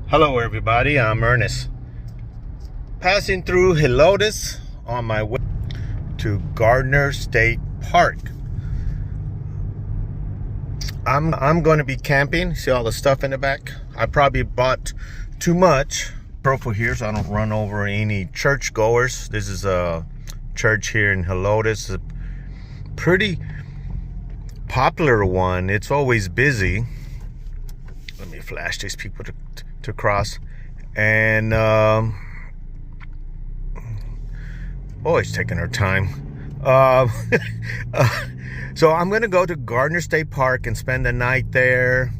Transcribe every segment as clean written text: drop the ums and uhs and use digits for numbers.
Hello everybody, I'm Ernest. Passing through Helotes on my way to Garner State Park. I'm going to be camping. See all the stuff in the back? I probably bought too much. Careful here so I don't run over any church goers. This is a church here in Helotes. A pretty popular one. It's always busy. Let me flash these people to cross. And always taking her time. So I'm gonna go to Garner State Park and spend the night there,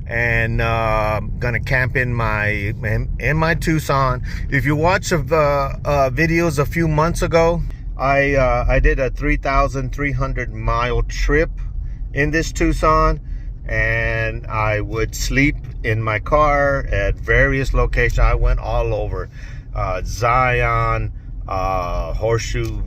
and gonna camp in my Tucson. If you watch the videos a few months ago, I did a 3,300 mile trip in this Tucson, and I would sleep in my car at various locations. I went all over Zion, Horseshoe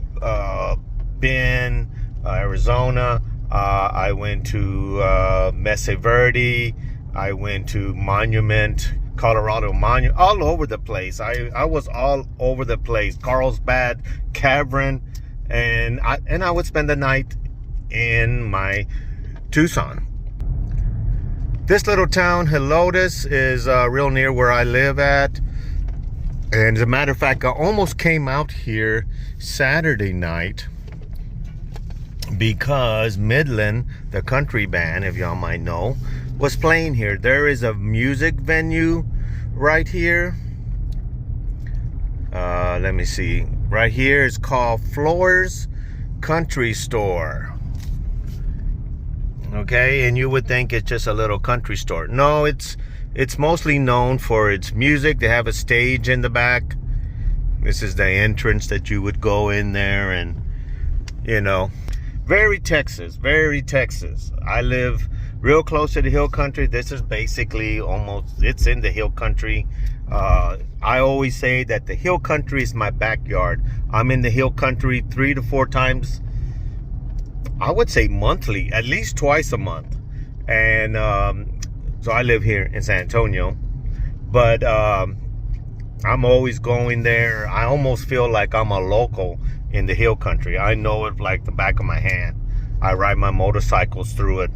Bend, Arizona. I went to Mesa Verde. I went to Monument, Colorado Monument, all over the place. I was all over the place. Carlsbad, Cavern, and I would spend the night in my Tucson. This little town, Helotes, is real near where I live at. And as a matter of fact, I almost came out here Saturday night because Midland, the country band, if y'all might know, was playing here. There is a music venue right here. Let me see. Right here is called Floors Country Store. Okay, and you would think it's just a little country store. No, it's mostly known for its music. They have a stage in the back. This is the entrance that you would go in there, and you know, very Texas. I live real close to the hill country. This is basically it's in the hill country. I always say that the hill country is my backyard. I'm in the hill country 3 to 4 times, I would say monthly, at least twice a month. And so I live here in San Antonio, but I'm always going there. I almost feel like I'm a local in the hill country. I know it like the back of my hand. I ride my motorcycles through it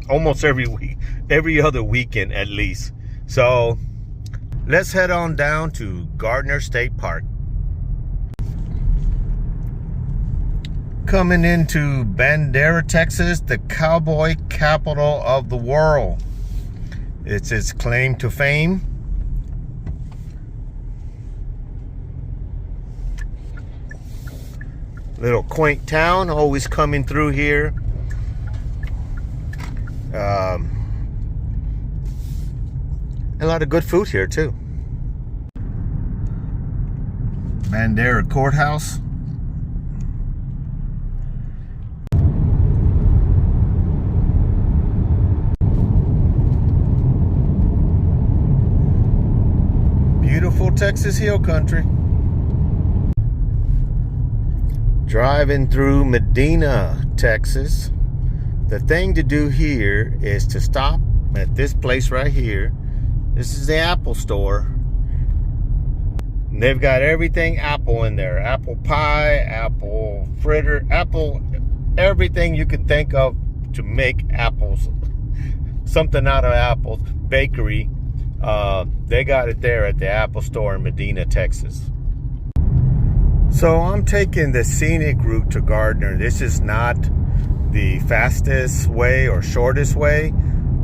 almost every week, every other weekend at least. So let's head on down to Garner State Park. Coming into Bandera, Texas, the cowboy capital of the world. It's its claim to fame. Little quaint town, always coming through here. A lot of good food here too. Bandera Courthouse. Beautiful Texas hill country. Driving through Medina, Texas. The thing to do here is to stop at this place right here. This is the Apple store. And they've got everything Apple in there. Apple pie, apple fritter, apple, everything you can think of to make apples. Something out of apples. Bakery. They got it there at the Apple store in Medina, Texas. So I'm taking the scenic route to Garner. This is not the fastest way or shortest way.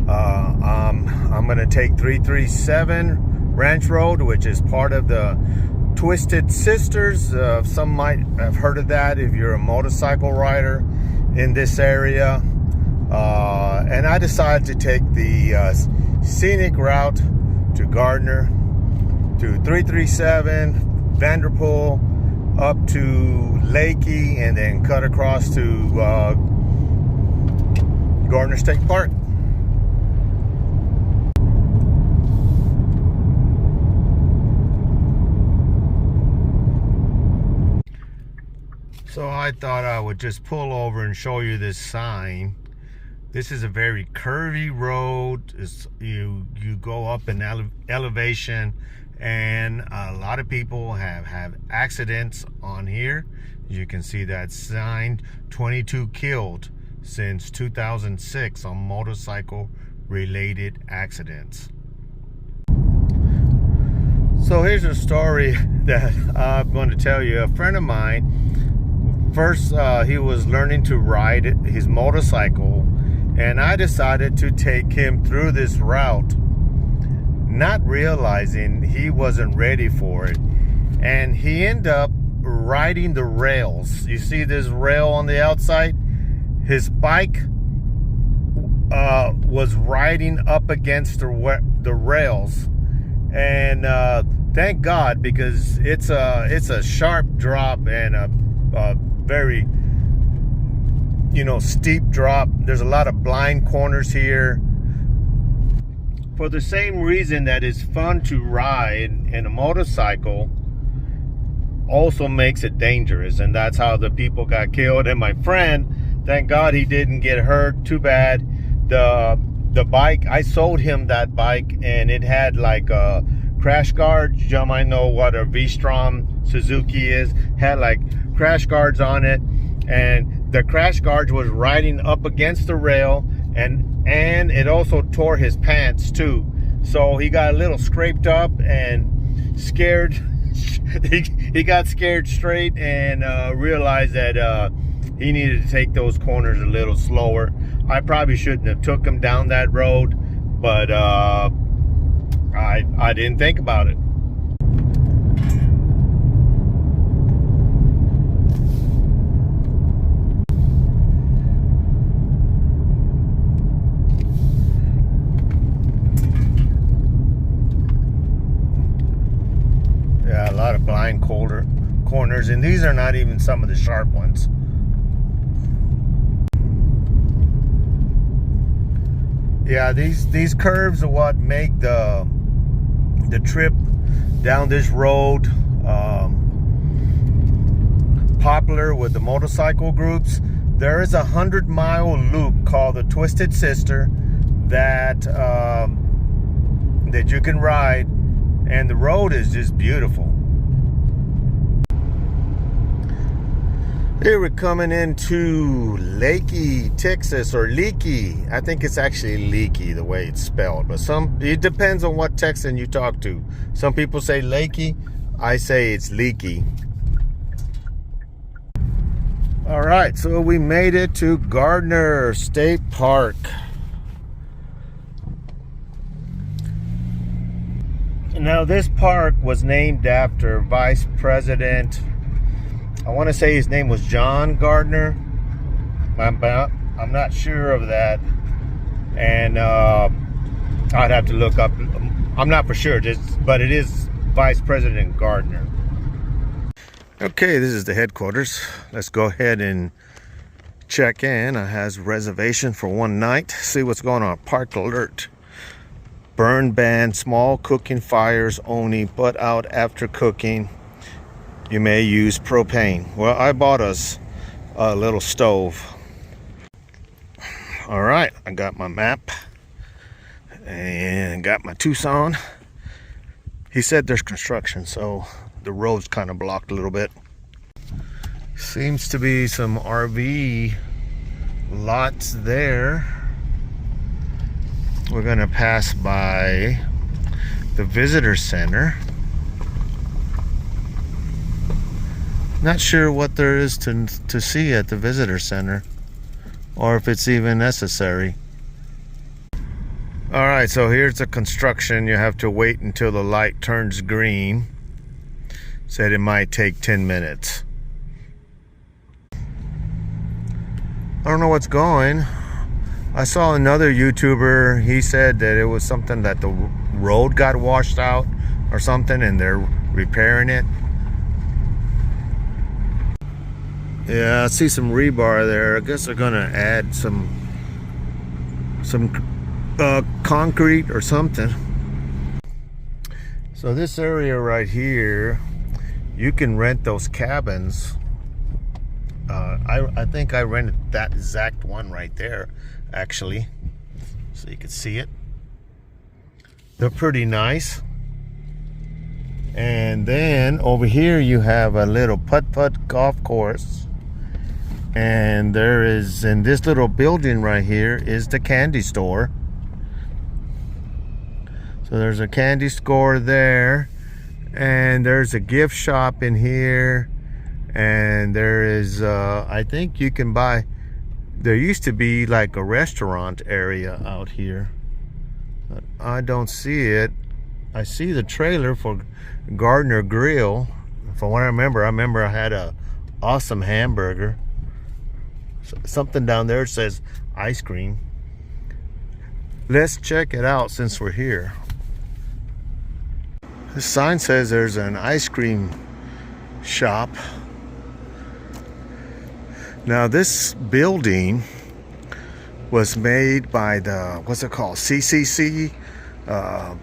I'm gonna take 337 Ranch Road, which is part of the Twisted Sisters. Some might have heard of that if you're a motorcycle rider in this area. And I decided to take the scenic route to Garner, to 337 Vanderpool, up to Lakey, and then cut across to Garner State Park. So I thought I would just pull over and show you this sign This is a very curvy road. You go up in elevation, and a lot of people have accidents on here. You can see that sign, 22 killed since 2006 on motorcycle related accidents. So here's a story that I'm going to tell you. A friend of mine, first he was learning to ride his motorcycle, and I decided to take him through this route, not realizing he wasn't ready for it. And he ended up riding the rails. You see this rail on the outside? His bike was riding up against the rails. And thank God, because it's a sharp drop and a very, steep drop. There's a lot of blind corners here. For the same reason that it's fun to ride in a motorcycle, also makes it dangerous, and that's how the people got killed. And my friend, thank God he didn't get hurt too bad. The bike, I sold him that bike, and it had like a crash guards. You might know what a V-Strom Suzuki is. Had like crash guards on it, and the crash guards was riding up against the rail, and it also tore his pants too. So he got a little scraped up and scared. He got scared straight and realized that he needed to take those corners a little slower. I probably shouldn't have took him down that road, but I didn't think about it. Yeah, a lot of blind corners, and these are not even some of the sharp ones. Yeah, these curves are what make the trip down this road popular with the motorcycle groups. There is a 100-mile loop called the Twisted Sister that you can ride, and the road is just beautiful. Here we're coming into Leakey, Texas, or Leakey. I think it's actually Leakey the way it's spelled, but it depends on what Texan you talk to. Some people say Leakey, I say it's Leakey. All right, so we made it to Garner State Park. Now this park was named after Vice President, I want to say his name was John Gardner. I'm not sure of that, and I'd have to look up. I'm not for sure, but it is Vice President Gardner. Okay, this is the headquarters. Let's go ahead and check in. I has reservation for one night. See what's going on. Park alert. Burn ban. Small cooking fires only. Put out after cooking. You may use propane. Well, I bought us a little stove. All right, I got my map and got my Tucson. He said there's construction, so the road's kind of blocked a little bit. Seems to be some RV lots there. We're gonna pass by the visitor center. Not sure what there is to see at the visitor center, or if it's even necessary. All right, so here's the construction. You have to wait until the light turns green. Said it might take 10 minutes. I don't know what's going. I saw another YouTuber, he said that it was something that the road got washed out or something, and they're repairing it. Yeah, I see some rebar there. I guess they're gonna add some concrete or something. So this area right here, you can rent those cabins. I think I rented that exact one right there. actually, so you can see it. They're pretty nice. And then over here you have a little putt-putt golf course. And there is, in this little building right here, is the candy store. So there's a candy store there. And there's a gift shop in here. And there is, I think you can buy, there used to be like a restaurant area out here. But I don't see it. I see the trailer for Garner Grill. From what I remember I had a awesome hamburger. Something down there says ice cream. Let's check it out since we're here. The sign says there's an ice cream shop. Now this building was made by the, what's it called, CCC? That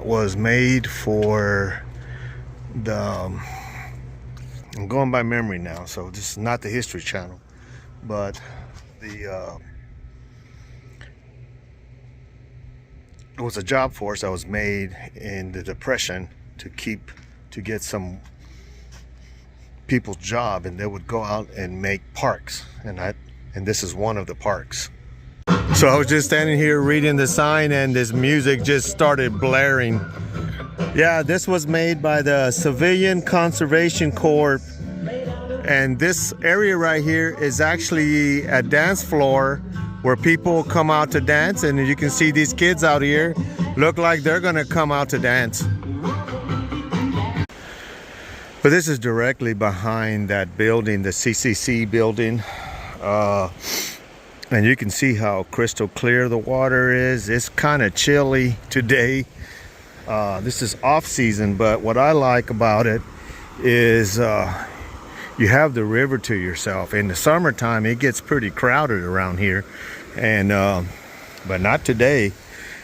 was made for the, I'm going by memory now, so this is not the History Channel, but the, it was a job force that was made in the Depression to get some people's job, and they would go out and make parks, and this is one of the parks. So I was just standing here reading the sign, and this music just started blaring. Yeah, this was made by the Civilian Conservation Corps, and this area right here is actually a dance floor where people come out to dance, and you can see these kids out here look like they're gonna come out to dance. But this is directly behind that building, the CCC building. And you can see how crystal clear the water is. It's kind of chilly today. This is off season, but what I like about it is you have the river to yourself. In the summertime, it gets pretty crowded around here, and but not today.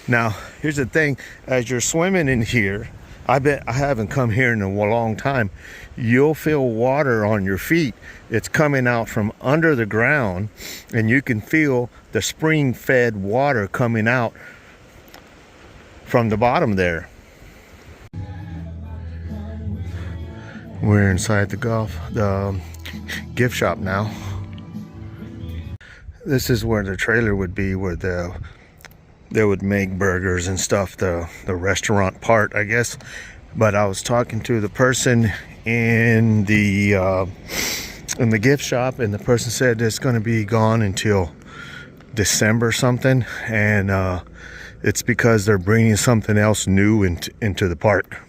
Now, here's the thing: as you're swimming in here, I haven't come here in a long time. You'll feel water on your feet. It's coming out from under the ground, and you can feel the spring-fed water coming out from the bottom there. We're inside the gift shop now. This is where the trailer would be, where they would make burgers and stuff, the restaurant part, I guess. But I was talking to the person in the gift shop, and the person said it's going to be gone until December something, and it's because they're bringing something else new into the park.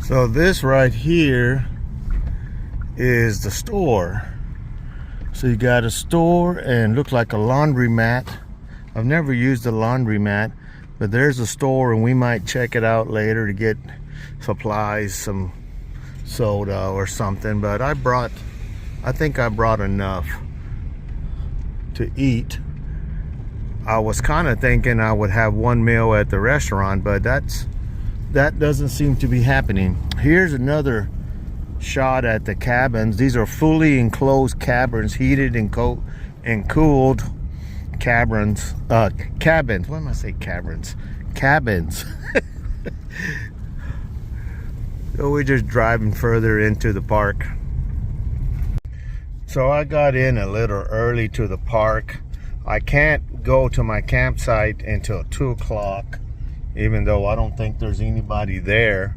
So this right here is the store. So you got a store and looks like a laundromat. I've never used a laundromat, but there's a store, and we might check it out later to get supplies, some soda or something. But I think I brought enough to eat. I was kind of thinking I would have one meal at the restaurant, but that doesn't seem to be happening. Here's another shot at the cabins. These are fully enclosed cabins, heated and cooled cabins. Cabins. Why am I saying cabins? Cabins. So we're just driving further into the park. So I got in a little early to the park. I can't go to my campsite until 2 o'clock, even though I don't think there's anybody there.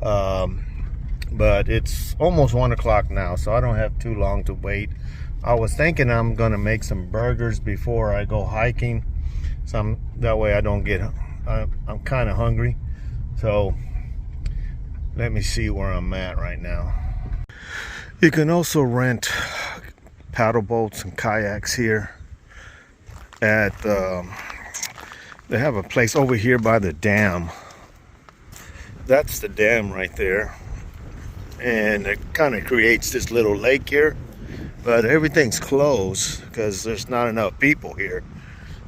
But it's almost 1 o'clock now, so I don't have too long to wait. I was thinking I'm gonna make some burgers before I go hiking. That way I don't get, I'm kind of hungry. So let me see where I'm at right now. You can also rent paddle boats and kayaks here at, they have a place over here by the dam. That's the dam right there. And it kind of creates this little lake here, but everything's closed because there's not enough people here.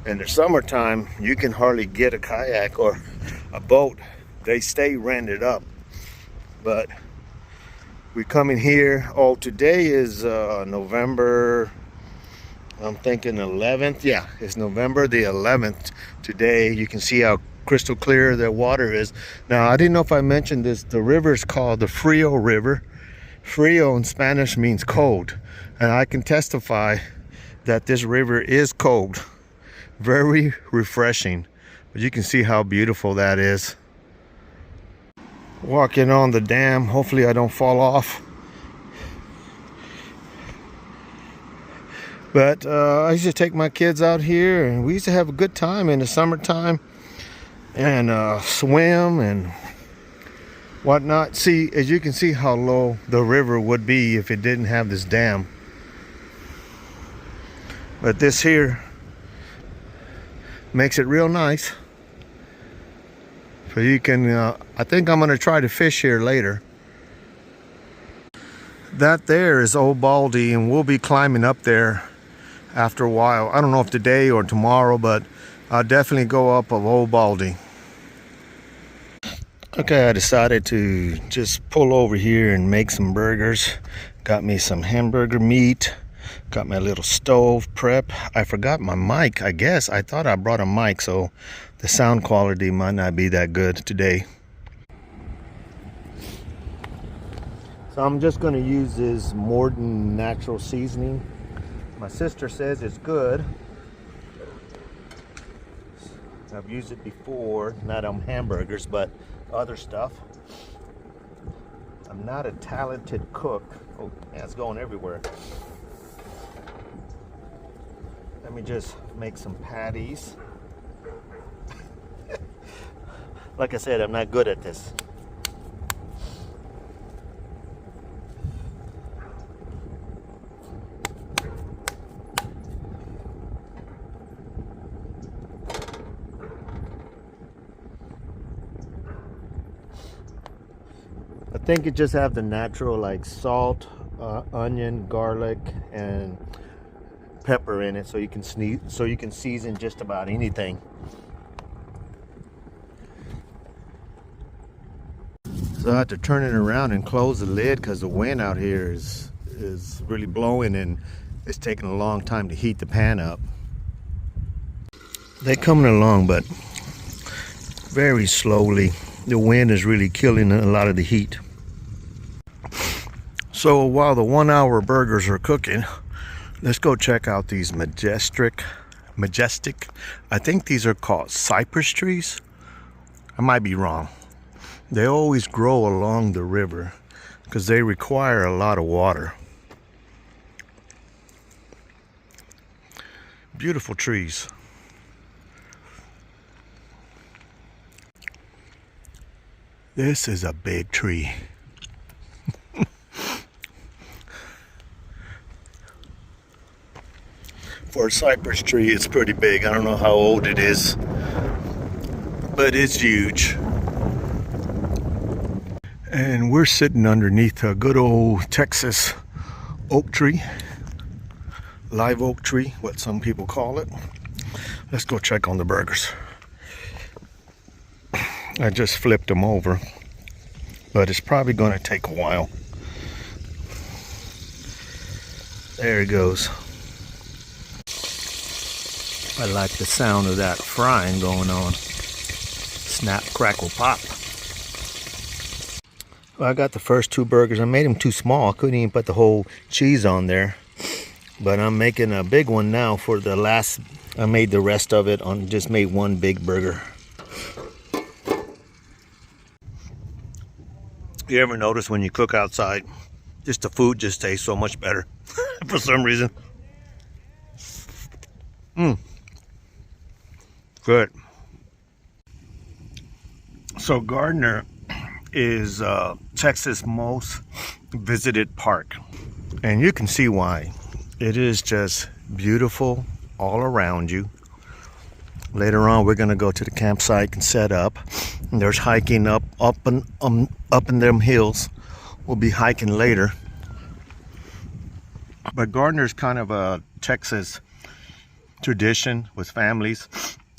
In the summertime, you can hardly get a kayak or a boat. They stay rented up. But we come in here. Oh, today is November I'm thinking 11th. Yeah, it's November the 11th today. You can see how crystal clear the water is. Now, I didn't know if I mentioned this. The river is called the Frio River. Frio in Spanish means cold. And I can testify that this river is cold. Very refreshing. But you can see how beautiful that is. Walking on the dam. Hopefully I don't fall off. But I used to take my kids out here, and we used to have a good time in the summertime, and swim and whatnot. See, as you can see how low the river would be if it didn't have this dam. But this here makes it real nice. So you can, I think I'm gonna try to fish here later. That there is Old Baldy, and we'll be climbing up there after a while. I don't know if today or tomorrow, but I'll definitely go up of Old Baldy. Okay, I decided to just pull over here and make some burgers. Got me some hamburger meat. Got my little stove prep. I forgot my mic, I guess. I thought I brought a mic, so the sound quality might not be that good today. So I'm just gonna use this Morton natural seasoning. My sister says it's good. I've used it before, not on hamburgers, but other stuff. I'm not a talented cook. Oh, yeah, it's going everywhere. Let me just make some patties. Like I said, I'm not good at this. I think it just have the natural like salt, onion, garlic, and pepper in it, so you can season just about anything. So I have to turn it around and close the lid because the wind out here is really blowing, and it's taking a long time to heat the pan up. They're coming along, but very slowly. The wind is really killing a lot of the heat. So while the 1 hour burgers are cooking, let's go check out these majestic, I think these are called cypress trees. I might be wrong. They always grow along the river because they require a lot of water. Beautiful trees. This is a big tree. For a cypress tree, it's pretty big. I don't know how old it is, but it's huge. And we're sitting underneath a good old Texas oak tree, live oak tree, what some people call it. Let's go check on the burgers. I just flipped them over, but it's probably going to take a while. There it goes. I like the sound of that frying going on. Snap, crackle, pop. Well, I got the first two burgers. I made them too small. I couldn't even put the whole cheese on there. But I'm making a big one now for the last. I made the rest of it on, just made one big burger. You ever notice when you cook outside, just the food just tastes so much better for some reason? Good. So Garner is Texas' most visited park, and you can see why. It is just beautiful all around you. Later on, we're gonna go to the campsite and set up. And there's hiking up in them hills. We'll be hiking later. But Garner's kind of a Texas tradition with families,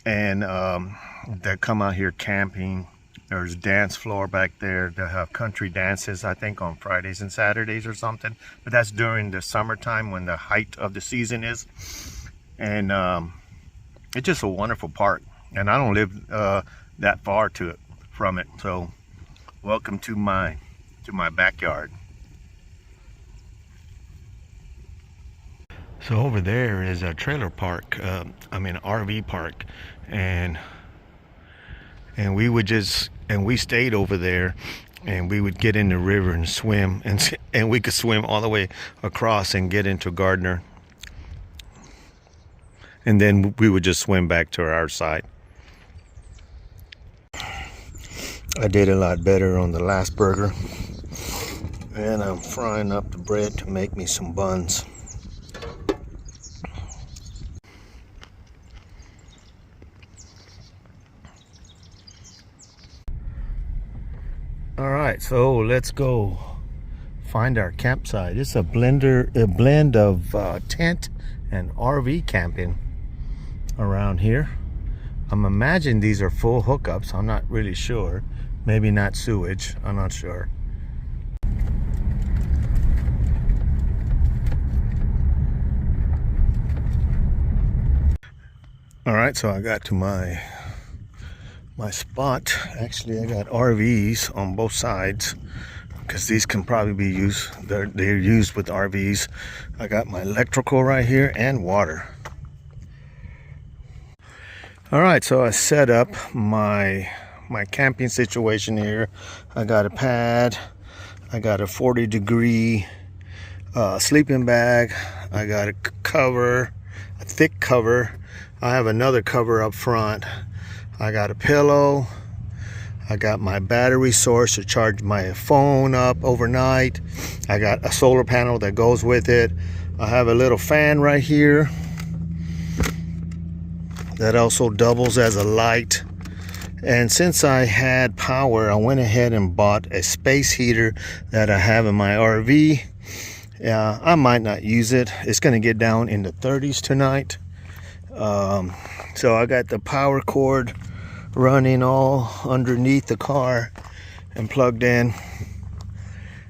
and that come out here camping, There's dance floor back there. They have country dances, I think, on Fridays and Saturdays or something. But that's during the summertime when the height of the season is. And it's just a wonderful park. And I don't live that far from it. So welcome to my backyard. So over there is a trailer park, RV park, and we stayed over there, and we would get in the river and swim, and we could swim all the way across and get into Garner, and then we would just swim back to our side. I did a lot better on the last burger, and I'm frying up the bread to make me some buns. All right, so let's go find our campsite. It's a blend of tent and RV camping around here. I'm imagining these are full hookups. I'm not really sure. Maybe not sewage. I'm not sure. All right, so I got to my spot. Actually, I got RVs on both sides because these can probably be used. They're used with RVs. I got my electrical right here and water. All right, so I set up my camping situation here. I got a pad. I got a 40-degree sleeping bag. I got a cover, a thick cover. I have another cover up front. I got a pillow. I got my battery source to charge my phone up overnight. I got a solar panel that goes with it. I have a little fan right here that also doubles as a light. And since I had power, I went ahead and bought a space heater that I have in my RV. I might not use it. It's going to get down in the 30s tonight. So I got the power cord running all underneath the car and plugged in.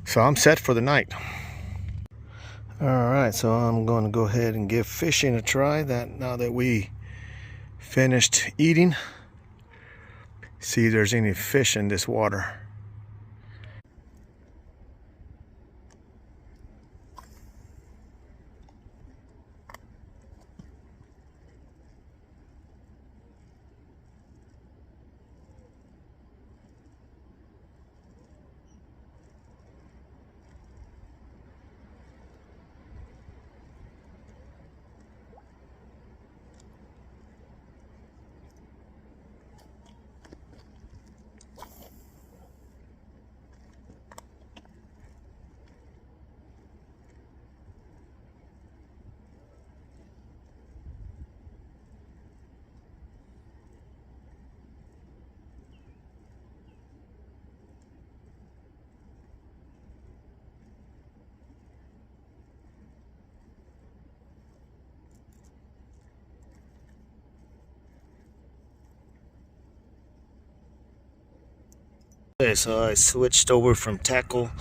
So I'm set for the night. All right, so I'm going to go ahead and give fishing a try now that we finished eating. See if there's any fish in this water. Okay, so I switched over from tackle.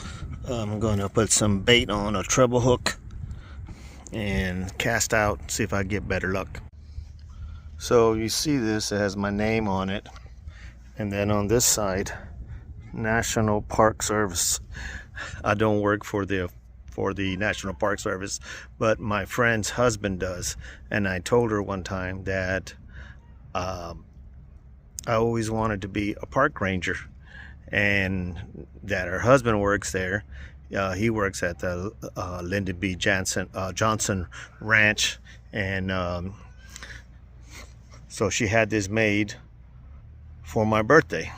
I'm going to put some bait on a treble hook and cast out, see if I get better luck. So you see this, it has my name on it, and then on this side, National Park Service. I don't work for the National Park Service, but my friend's husband does, and I told her one time that I always wanted to be a park ranger, and that her husband works there. He works at the Lyndon B. Johnson Ranch, and so she had this made for my birthday.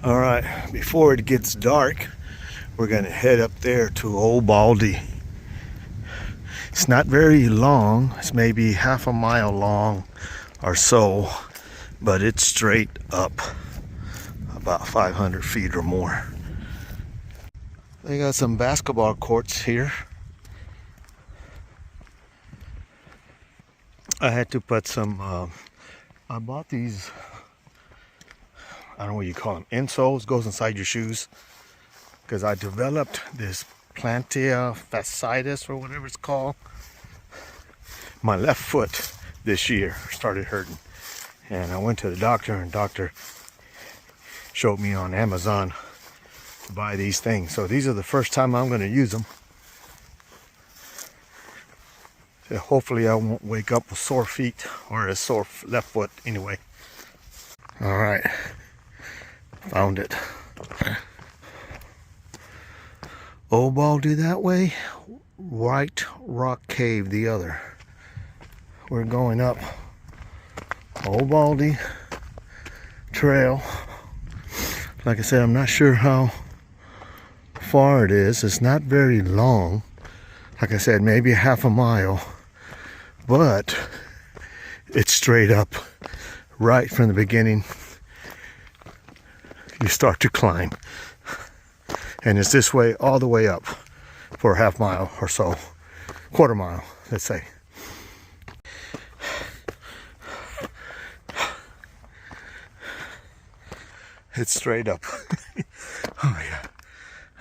All right, before it gets dark, we're gonna head up there to Old Baldy. It's not very long. It's maybe half a mile long or so, but it's straight up about 500 feet or more. They got some basketball courts here. I had to put some, I bought these, I don't know what you call them, insoles, goes inside your shoes, because I developed this plantar fasciitis or whatever it's called. My left foot this year started hurting, and I went to the doctor, and doctor showed me on Amazon to buy these things. So these are the first time I'm going to use them. So hopefully I won't wake up with sore feet or a sore left foot anyway. All right, found it. Old Baldy that way, White Rock Cave the other. We're going up Old Baldy Trail. Like I said, I'm not sure how far it is. It's not very long. Like I said, maybe a half a mile. But it's straight up right from the beginning. You start to climb. And it's this way all the way up for a half mile or so. Quarter mile, let's say. It's straight up. Oh my God.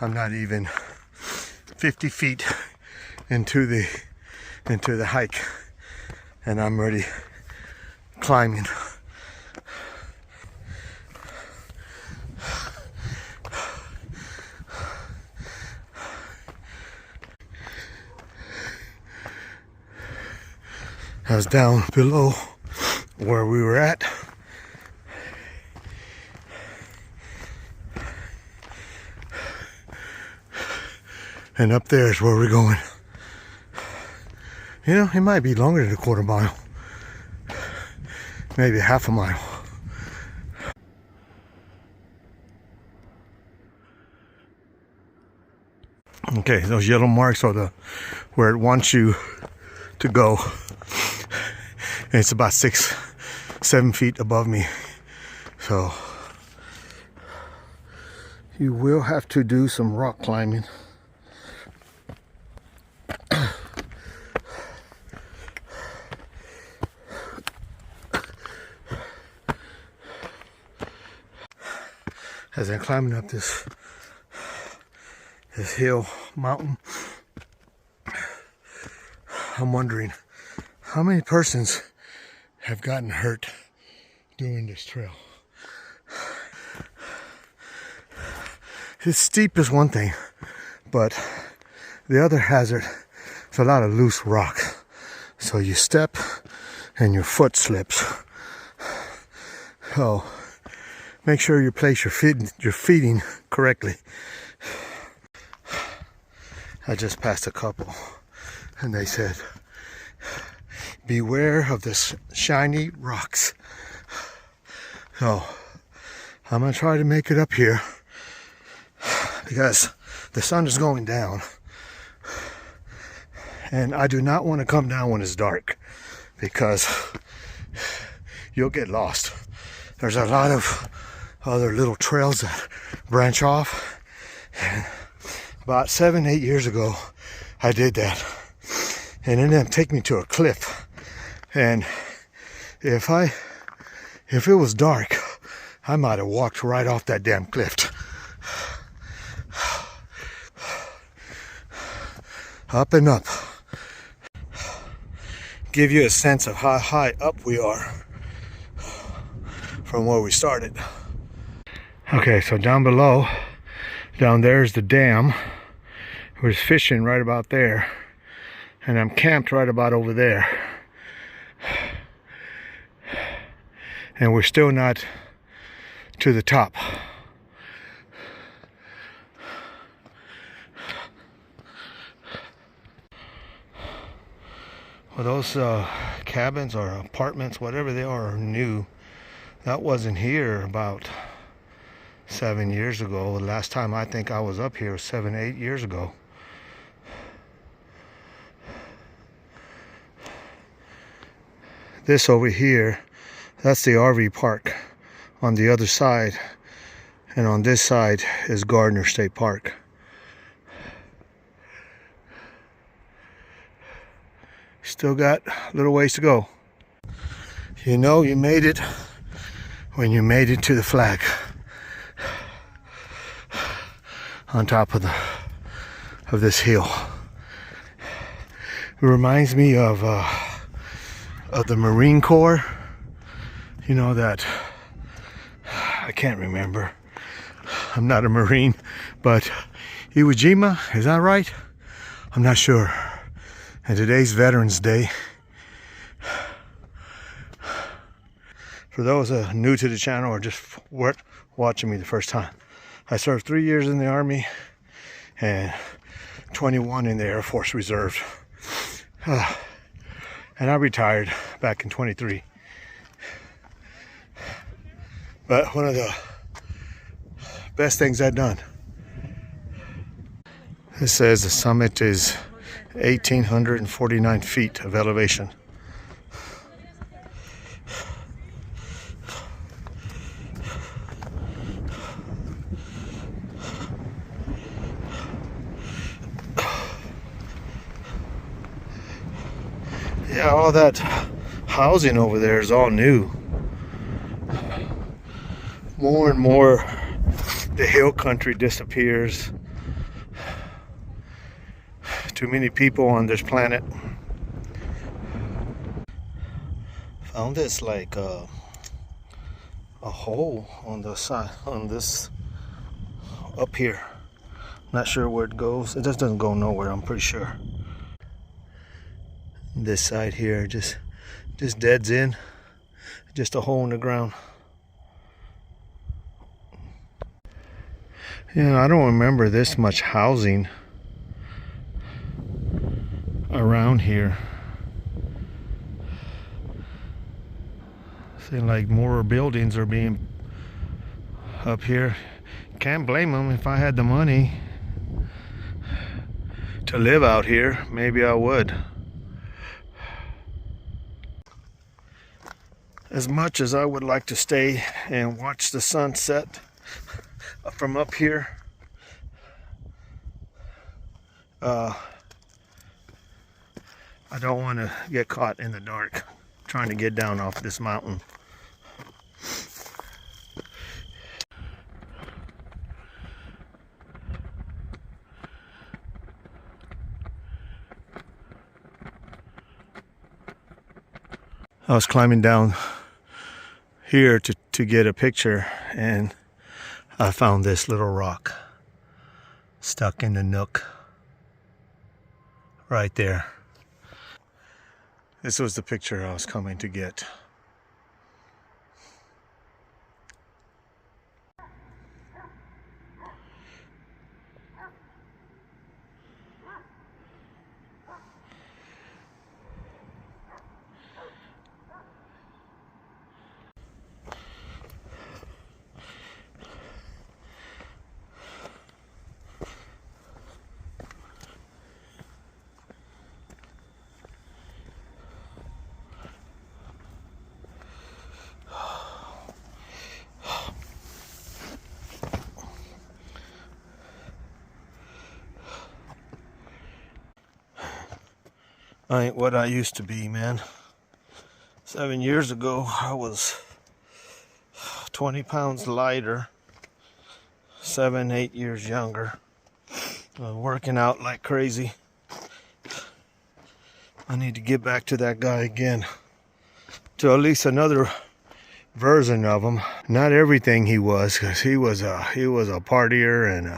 I'm not even 50 feet into the hike, and I'm already climbing. I was down below where we were at. And up there is where we're going. You know, it might be longer than a quarter mile. Maybe half a mile. Okay, those yellow marks are the where it wants you to go. And it's about 6-7 feet above me. So you will have to do some rock climbing. As I'm climbing up this hill mountain, I'm wondering how many persons have gotten hurt doing this trail. It's steep is one thing, but the other hazard is a lot of loose rock. So you step and your foot slips. So make sure you place your feeding correctly. I just passed a couple, and they said, beware of the shiny rocks. So I'm gonna try to make it up here because the sun is going down, and I do not want to come down when it's dark because you'll get lost. There's a lot of other little trails that branch off, and about 7-8 years ago I did that, and it ended up taking me to a cliff. And if it was dark, I might have walked right off that damn cliff. Up and up. Give you a sense of how high up we are from where we started. Okay, so down below, down there is the dam. We're fishing right about there, and I'm camped right about over there. And we're still not to the top. Well, those cabins or apartments, whatever they are new. That wasn't here about 7 years ago. The last time I think I was up here was 7-8 years ago. This over here, that's the RV park on the other side, and on this side is Garner State Park. Still got a little ways to go. You know you made it when you made it to the flag on top of this hill. It reminds me of the Marine Corps. You know that, I can't remember. I'm not a Marine, but Iwo Jima, is that right? I'm not sure. And today's Veterans Day. For those new to the channel or just watching me the first time, I served 3 years in the Army and 21 in the Air Force Reserve. And I retired back in 23. But one of the best things I've done. It says the summit is 1,849 feet of elevation. Yeah, all that housing over there is all new. More and more the hill country disappears. Too many people on this planet. Found this like a hole on the side, on this up here. Not sure where it goes. It just doesn't go nowhere, I'm pretty sure. This side here just deads in. Just a hole in the ground. Yeah, I don't remember this much housing around here. Seems like more buildings are being up here. Can't blame them. If I had the money to live out here, maybe I would. As much as I would like to stay and watch the sunset from up here, I don't want to get caught in the dark trying to get down off this mountain. I was climbing down here to get a picture, and I found this little rock stuck in the nook right there. This was the picture I was coming to get. I ain't what I used to be, man. 7 years ago, I was 20 pounds lighter. 7, 8 years younger. Working out like crazy. I need to get back to that guy again. To at least another version of him. Not everything he was, because he was a partier and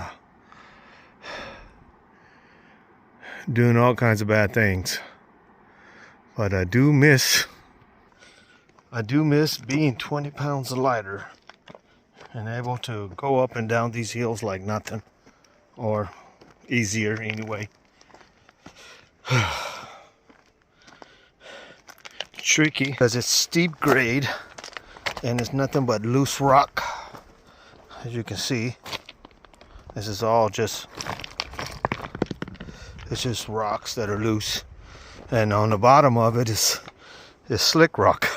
doing all kinds of bad things. But I do miss being 20 pounds lighter and able to go up and down these hills like nothing, or easier anyway. Tricky because it's steep grade and it's nothing but loose rock. As you can see, this is all just rocks that are loose. And on the bottom of it is slick rock.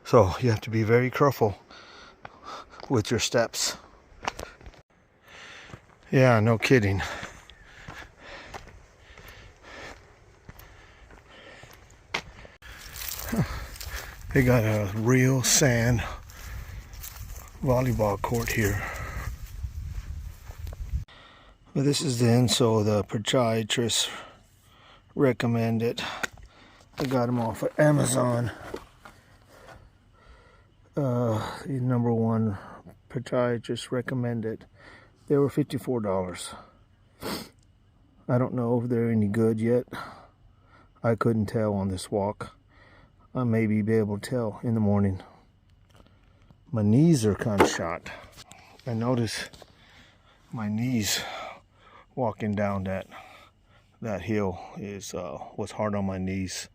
So you have to be very careful with your steps. Yeah, no kidding. They got a real sand volleyball court here. But this is the insole the podiatrist recommended. I got them off of Amazon. The number one podiatrist recommended. They were $54. I don't know if they're any good yet. I couldn't tell on this walk. I maybe be able to tell in the morning. My knees are kind of shot. I notice my knees walking down that hill was hard on my knees.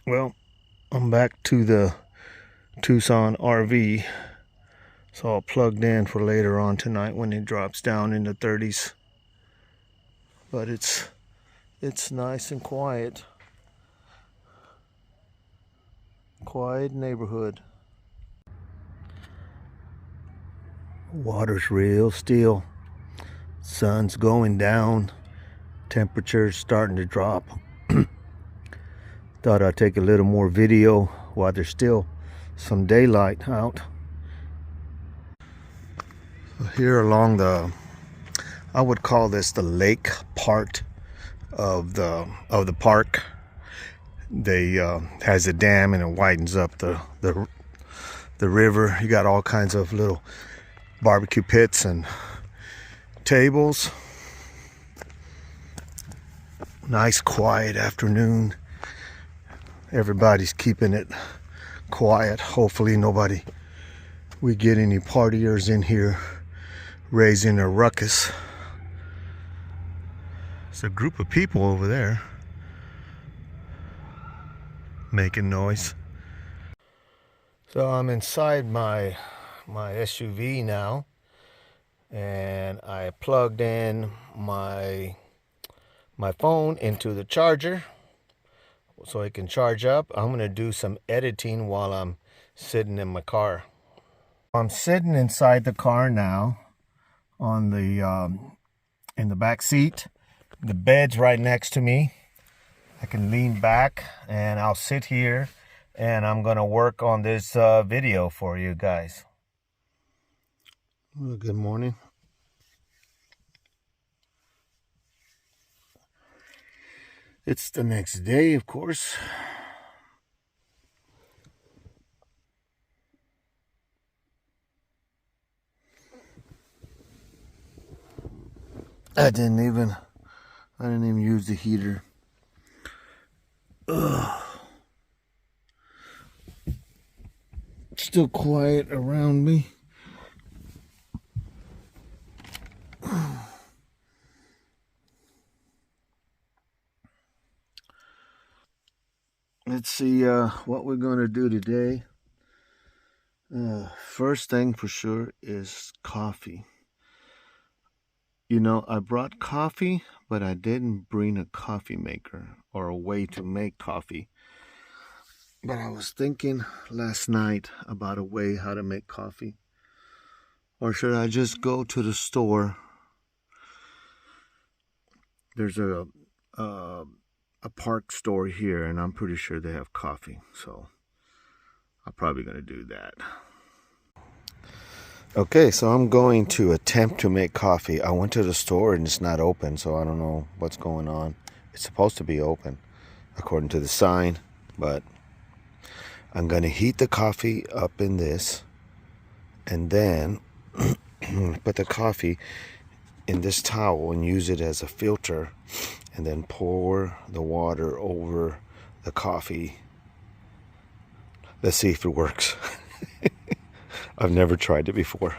Well, I'm back to the Tucson RV. It's all plugged in for later on tonight when it drops down in the 30s. But it's nice and quiet. Quiet neighborhood. Water's real still. Sun's going down. Temperature's starting to drop. Thought I'd take a little more video while there's still some daylight out. Here along I would call this the lake part of the park. They has a dam and it widens up the river. You got all kinds of little barbecue pits and tables. Nice quiet afternoon. Everybody's keeping it quiet. Hopefully we get any partiers in here raising a ruckus. It's a group of people over there making noise. So I'm inside my SUV now, and I plugged in my phone into the charger so it can charge up. I'm gonna do some editing while I'm sitting in my car. I'm sitting inside the car now on in the back seat. The bed's right next to me. I can lean back and I'll sit here and I'm gonna work on this video for you guys. Well, good morning. It's the next day, of course. I didn't even use the heater. Ugh. Still quiet around me. Let's see what we're going to do today. First thing for sure is coffee. You know, I brought coffee, but I didn't bring a coffee maker or a way to make coffee. But I was thinking last night about a way how to make coffee. Or should I just go to the store? There's a park store here, and I'm pretty sure they have coffee. So I'm probably going to do that. Okay, so I'm going to attempt to make coffee. I went to the store and it's not open, so I don't know what's going on. It's supposed to be open according to the sign, but I'm going to heat the coffee up in this and then put the coffee in this towel and use it as a filter and then pour the water over the coffee. Let's see if it works. I've never tried it before.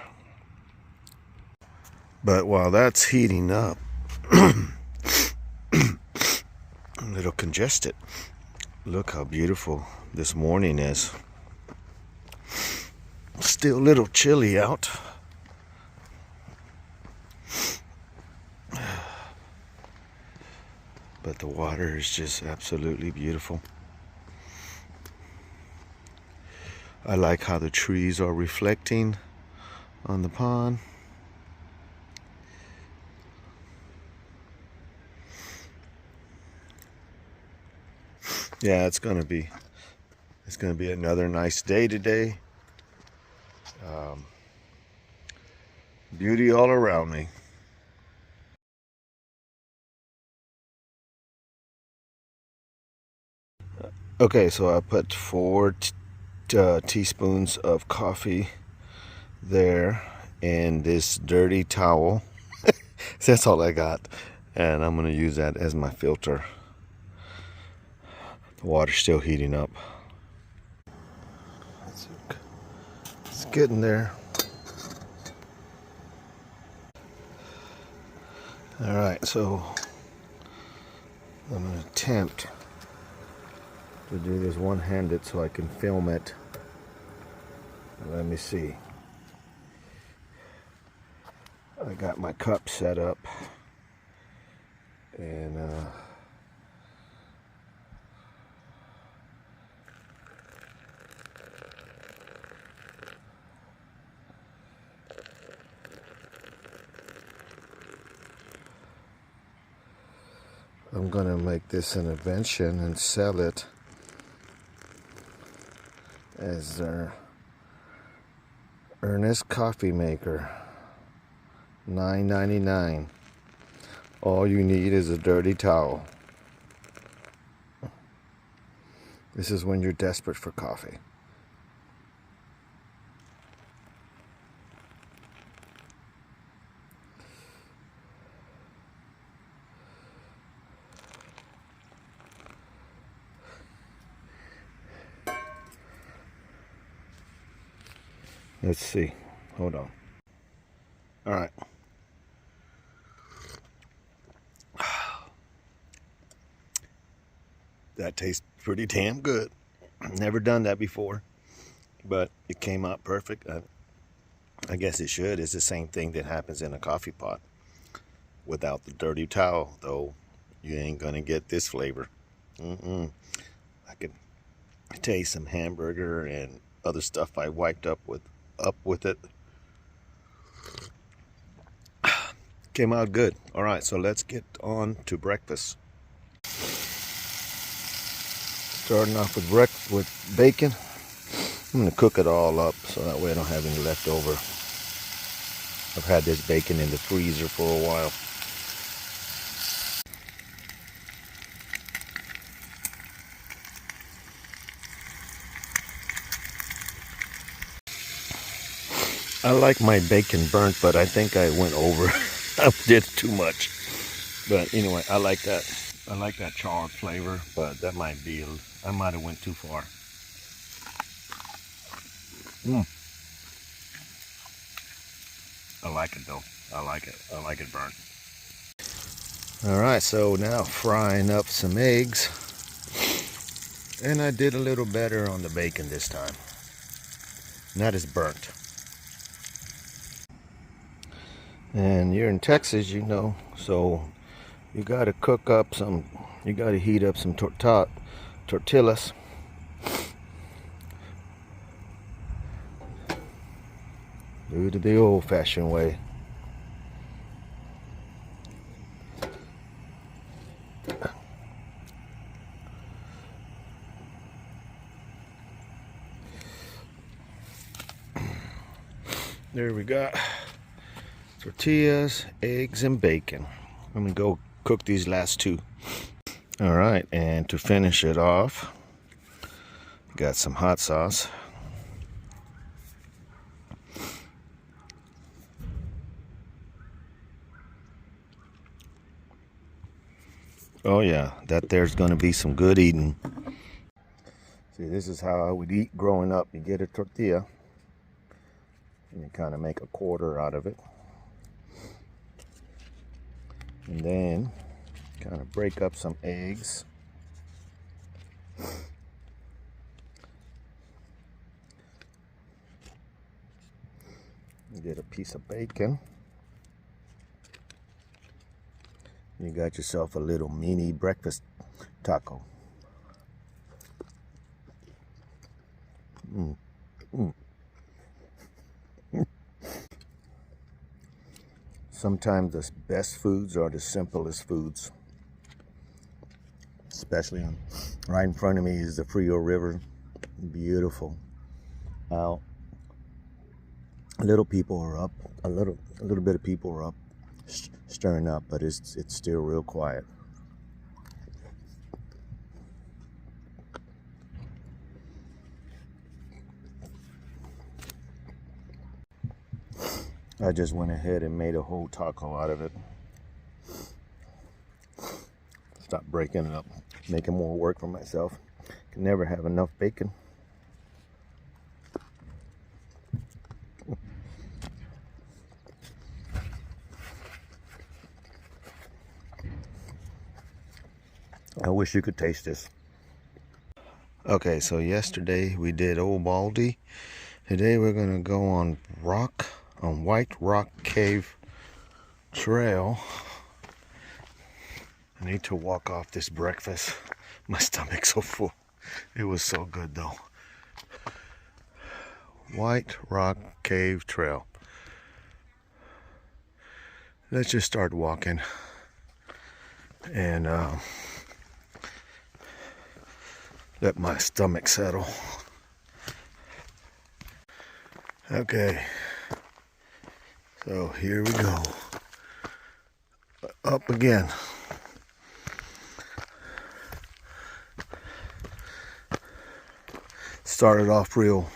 But while that's heating up, a little congested. Look how beautiful this morning is. Still a little chilly out. But the water is just absolutely beautiful. I like how the trees are reflecting on the pond. Yeah, it's It's going to be another nice day today. Beauty all around me. Okay, so I put 4 teaspoons of coffee there in this dirty towel. That's all I got. And I'm going to use that as my filter. The water's still heating up. It's getting there. Alright, so I'm going to attempt to do this one-handed so I can film it. Let me see. I got my cup set up, and I'm gonna make this an invention and sell it as their Ernest coffee maker. $9.99. All you need is a dirty towel. This is when you're desperate for coffee. Let's see. Hold on. All right. That tastes pretty damn good. Never done that before, but it came out perfect. I guess it should. It's the same thing that happens in a coffee pot. Without the dirty towel, though, you ain't gonna get this flavor. I can taste some hamburger and other stuff I wiped up with it. Came out good. All right, so let's get on to breakfast. Starting off with bacon. I'm gonna cook it all up so that way I don't have any left over. I've had this bacon in the freezer for a while. I like my bacon burnt, but I think I went over. I did too much. But anyway, I like that. I like that charred flavor, but that might be, I might have went too far. I like it though. I like it burnt. All right, so now frying up some eggs. And I did a little better on the bacon this time. Not as burnt. And you're in Texas, you know, so you got to cook up some, you got to heat up some tortillas. Do it the old-fashioned way. There we got tortillas, eggs, and bacon. I'm gonna go cook these last two. All right, and to finish it off, got some hot sauce. Oh yeah, that there's gonna be some good eating. See, this is how I would eat growing up. You get a tortilla, and you kind of make a quarter out of it. And then kind of break up some eggs. Get a piece of bacon. You got yourself a little mini breakfast taco. Sometimes the best foods are the simplest foods. Especially right in front of me is the Frio River. Beautiful. Now, little people are up. A little bit of people are up, stirring up, but it's still real quiet. I just went ahead and made a whole taco out of it. Stop breaking it up, making more work for myself. Can never have enough bacon. I wish you could taste this. Okay, so yesterday we did Old Baldy. Today we're gonna go on White Rock Cave Trail. I need to walk off this breakfast. My stomach's so full. It was so good though. White Rock Cave Trail. Let's just start walking and let my stomach settle. Okay, so here we go. Up again. Started off real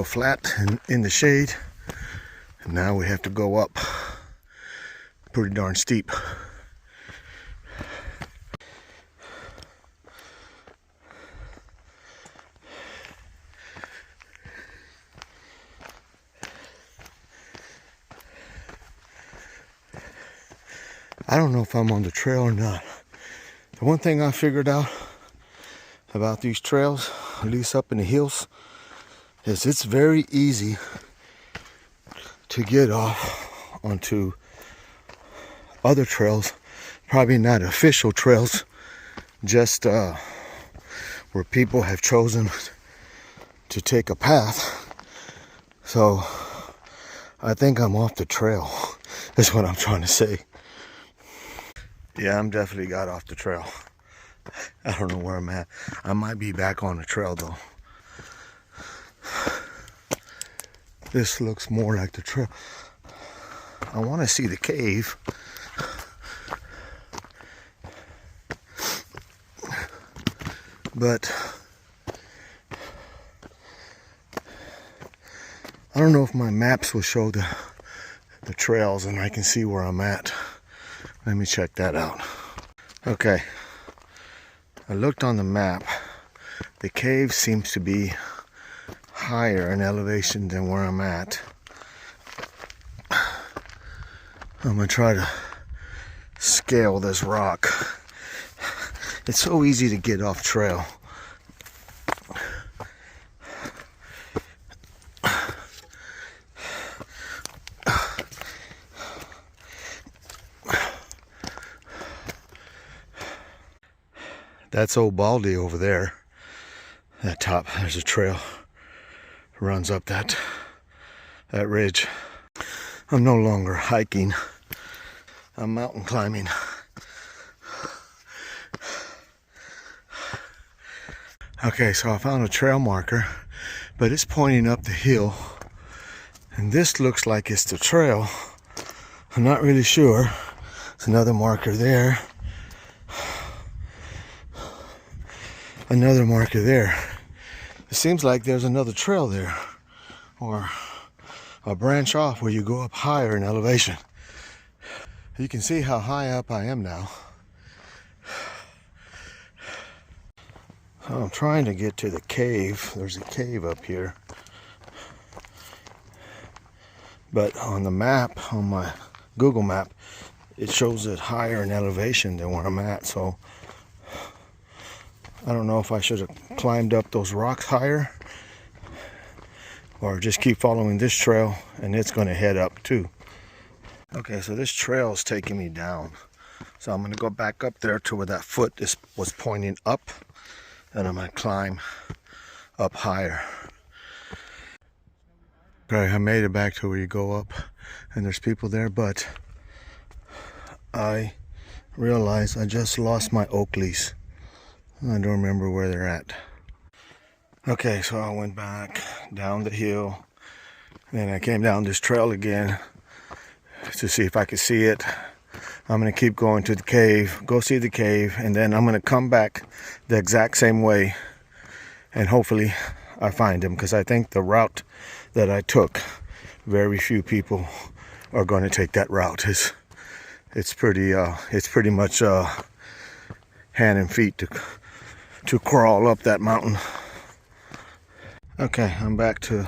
flat and in the shade, and now we have to go up pretty darn steep. I don't know if I'm on the trail or not. The one thing I figured out about these trails, at least up in the hills, is it's very easy to get off onto other trails, probably not official trails, just where people have chosen to take a path. So I think I'm off the trail, is what I'm trying to say. Yeah, I'm definitely got off the trail. I don't know where I'm at. I might be back on the trail though. This looks more like the trail. I want to see the cave. But I don't know if my maps will show the trails and I can see where I'm at. Let me check that out. Okay, I looked on the map. The cave seems to be higher in elevation than where I'm at. I'm gonna try to scale this rock. It's so easy to get off trail. That's Old Baldy over there. That top, there's a trail. Runs up that ridge. I'm no longer hiking. I'm mountain climbing. Okay, so I found a trail marker, but it's pointing up the hill. And this looks like it's the trail. I'm not really sure. There's another marker there. Another marker there. It seems like there's another trail there, or a branch off where you go up higher in elevation. You can see how high up I am now. I'm trying to get to the cave. There's a cave up here. But on the map, on my Google map, it shows it higher in elevation than where I'm at. So I don't know if I should have climbed up those rocks higher or just keep following this trail and it's going to head up too. Okay, so this trail is taking me down. So I'm going to go back up there to where that foot was pointing up, and I'm going to climb up higher. Okay, I made it back to where you go up and there's people there, but I realized I just lost my Oakleys. I don't remember where they're at. Okay, so I went back down the hill, then I came down this trail again to see if I could see it. I'm gonna keep going to the cave, go see the cave, and then I'm gonna come back the exact same way, and hopefully I find him, because I think the route that I took, very few people are going to take that route. It's pretty much hand and feet to crawl up that mountain. Okay, I'm back to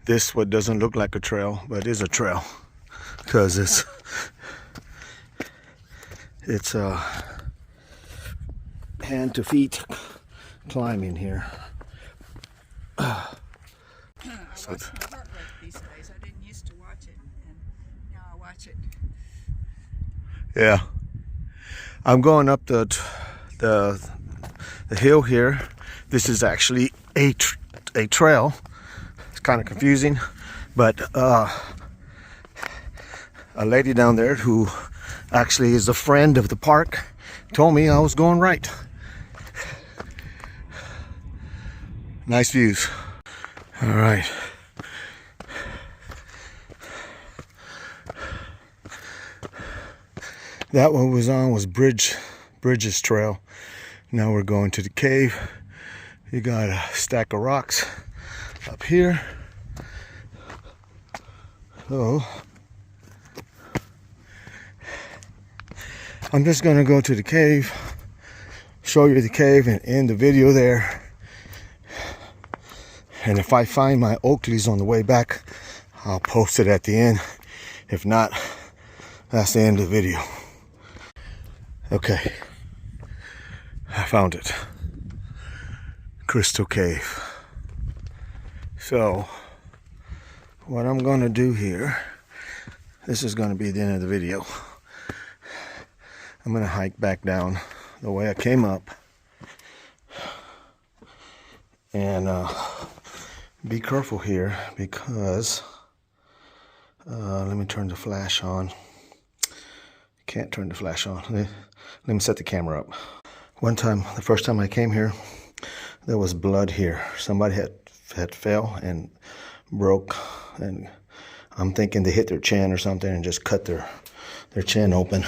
this, what doesn't look like a trail, but is a trail, because it's hand to feet climbing here. So I watch my heart rate these days. I didn't used to watch it, and now I watch it. Yeah, I'm going up the hill here. This is actually a trail. It's kind of confusing, but a lady down there who actually is a friend of the park told me I was going right. Nice views. All right. That one was Bridges Trail. Now we're going to the cave. You got a stack of rocks up here. So I'm just gonna go to the cave, show you the cave, and end the video there. And if I find my Oakleys on the way back, I'll post it at the end. If not, that's the end of the video. Okay, I found it. Crystal Cave. So, what I'm gonna do here, this is gonna be the end of the video. I'm gonna hike back down the way I came up. And be careful here, because let me turn the flash on. Can't turn the flash on. Let me set the camera up. One time, the first time I came here, there was blood here. Somebody had fell and broke, and I'm thinking they hit their chin or something and just cut their chin open,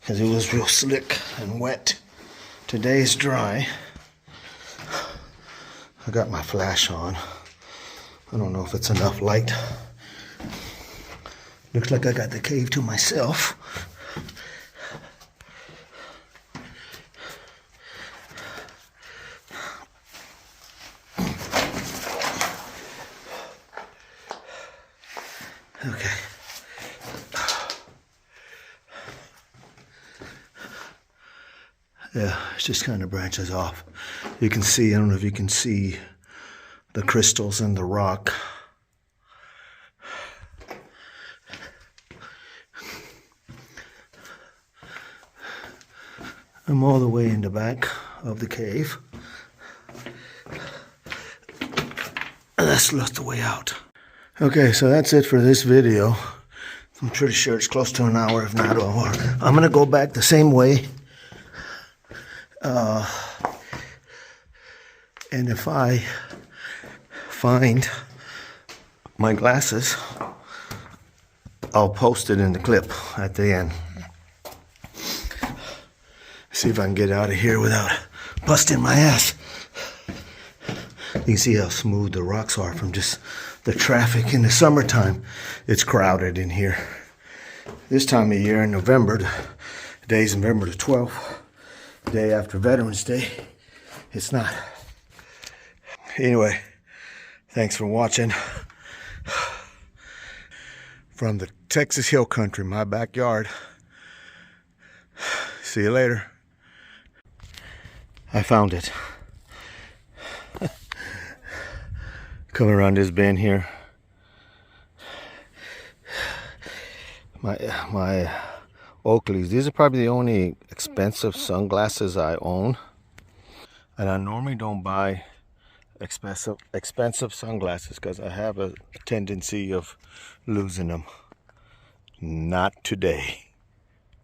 because it was real slick and wet. Today is dry. I got my flash on. I don't know if it's enough light. Looks like I got the cave to myself. Okay. Yeah, it just kind of branches off. You can see, I don't know if you can see the crystals in the rock. I'm all the way in the back of the cave. And that's the way out. Okay, so that's it for this video. I'm pretty sure it's close to an hour, if not over. I'm gonna go back the same way. And if I find my glasses, I'll post it in the clip at the end. See if I can get out of here without busting my ass. You can see how smooth the rocks are from just the traffic. In the summertime, it's crowded in here. This time of year in November, the day's November the 12th, day after Veterans Day, it's not. Anyway, thanks for watching. From the Texas Hill Country, my backyard. See you later. I found it. Come around this bend here. My Oakleys. These are probably the only expensive sunglasses I own. And I normally don't buy expensive sunglasses because I have a tendency of losing them. Not today.